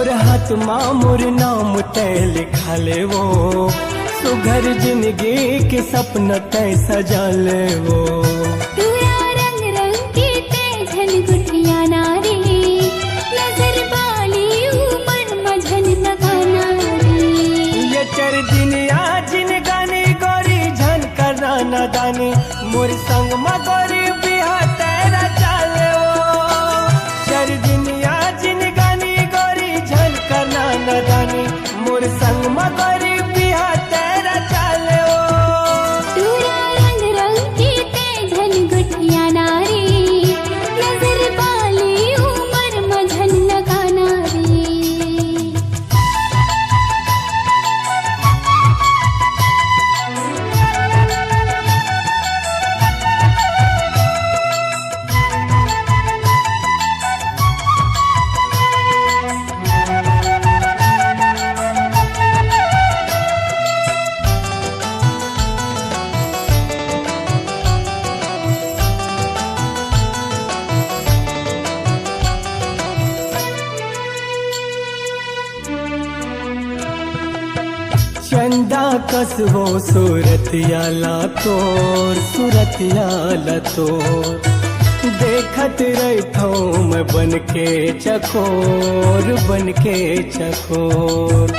तोर हाथ मामुर नाम तय लिखा ले वो, सुघर जिंदगी के सपन तय सजा ले वो। तूरा रंग रंग की तय झन गुठिया नारी, नजर बाली उमर मझन लगाना रे। ये चर दिनिया जिन गानी गोरी झन करना न दानी, मोर संग मगोरी बिहा तेरा चाले वो। चर दिनिया जिन गानी गोरी झन करना न दानी, मोर संग मगोरी बिहा तेरा चाले वो। तूरा रंग रंग की तय झन गुठिया नारी, नजर बाली उमर मझन लगाना रे। चंदा कस हो सूरतिया ला तोर, सूरतिया ला तोर। देखत रहता मैं बन के चकोर, बन के चकोर।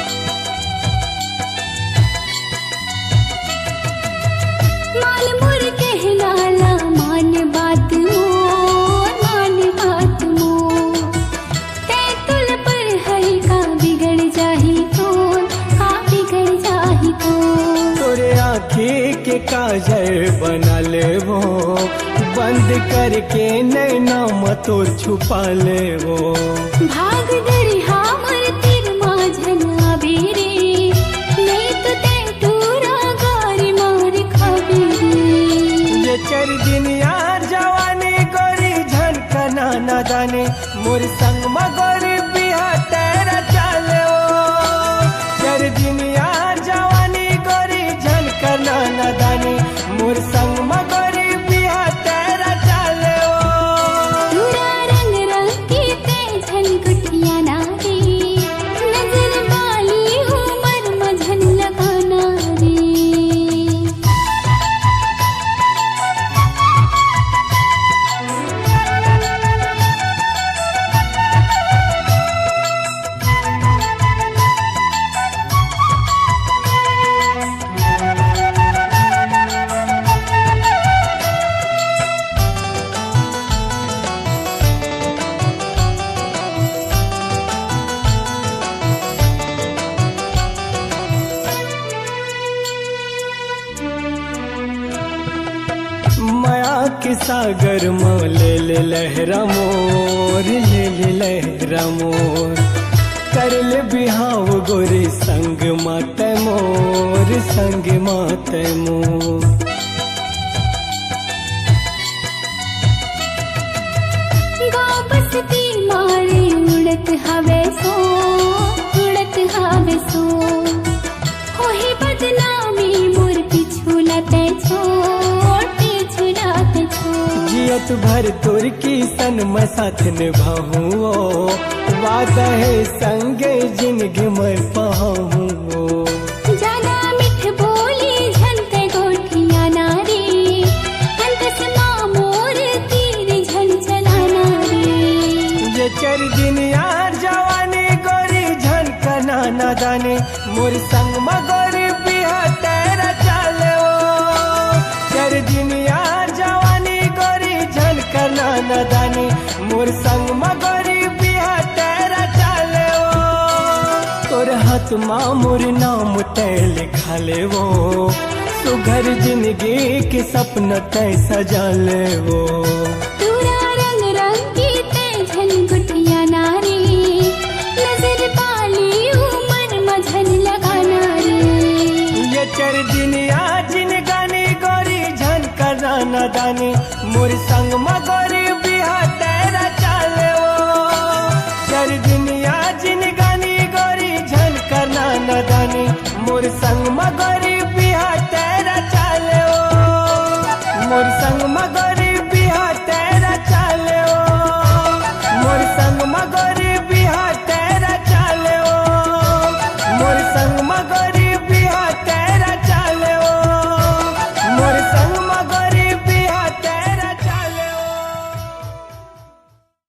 माल मुर कहना ला मान बात मोर, मान बात मोर। तै तुल पर हई का बिगड़ जाही तोर, का बिगड़ जाही तोर। तोरे आँखी के काजल बना ले वो, बंद करके नैना मतोर छुपा ले वो। भाग दरिया मर तीर माझन आबेरे, नहीं तो तै टूरा गारी मार खाबेरे। ये चर दिनिया जवानी गोरी झन कना न दाने, मोर संग मगोरी बिहा तेरा चाले ओ। चर दिनिया जवानी गोरी झन कना न दाने, मोर संग मगोरी बिहा तेरा चाले ओ। तूरा रंग रंग की तय झन गुठिया नारी, नजर बाली उमर मझन लगाना रे। माया के सागर में ले ले लहरा मोर, ले ले लहरा मोर। कर ले बिहाव गोरी संग माते मोर, संग माते मोर। गाँव बसती मारे उड़त हवे सो, उड़त हवे सो। होही बदनामी मोर पिछु लते छोड़, पिछु लते छोड़। जियत भर तोर की सन मैं साथ निभाऊं, वादा है संगे जिंदगी में पाऊं। जाना मिठ बोली झनते गोठिया नारी, अंतस मामोर तीर झन चलाना रे। ये चर दिनिया जवानी गोरी झन कना न दाने, मोर संग मगोरी बिहा तेरा चाले ओ। चर दिनिया जवानी गोरी झन कना न दाने, मोर संग मगोरी बिहा तेरा चाले ओ। तोर हाथ मामुर नाम तय लिखा ले वो, सुघर जिंदगी के सपन तय सजा ले वो। तूरा रंग रंग की तय झन गुठिया नारी, नजर बाली उमर मझन लगाना रे। ये चर दिनिया जिन गानी गोरी झन करना न दानी, मोर संग मगोरी बिहा तेरा चाले वो। चर दिनिया जिन गानी गोरी झन करना न दानी, मोर संग मगोरी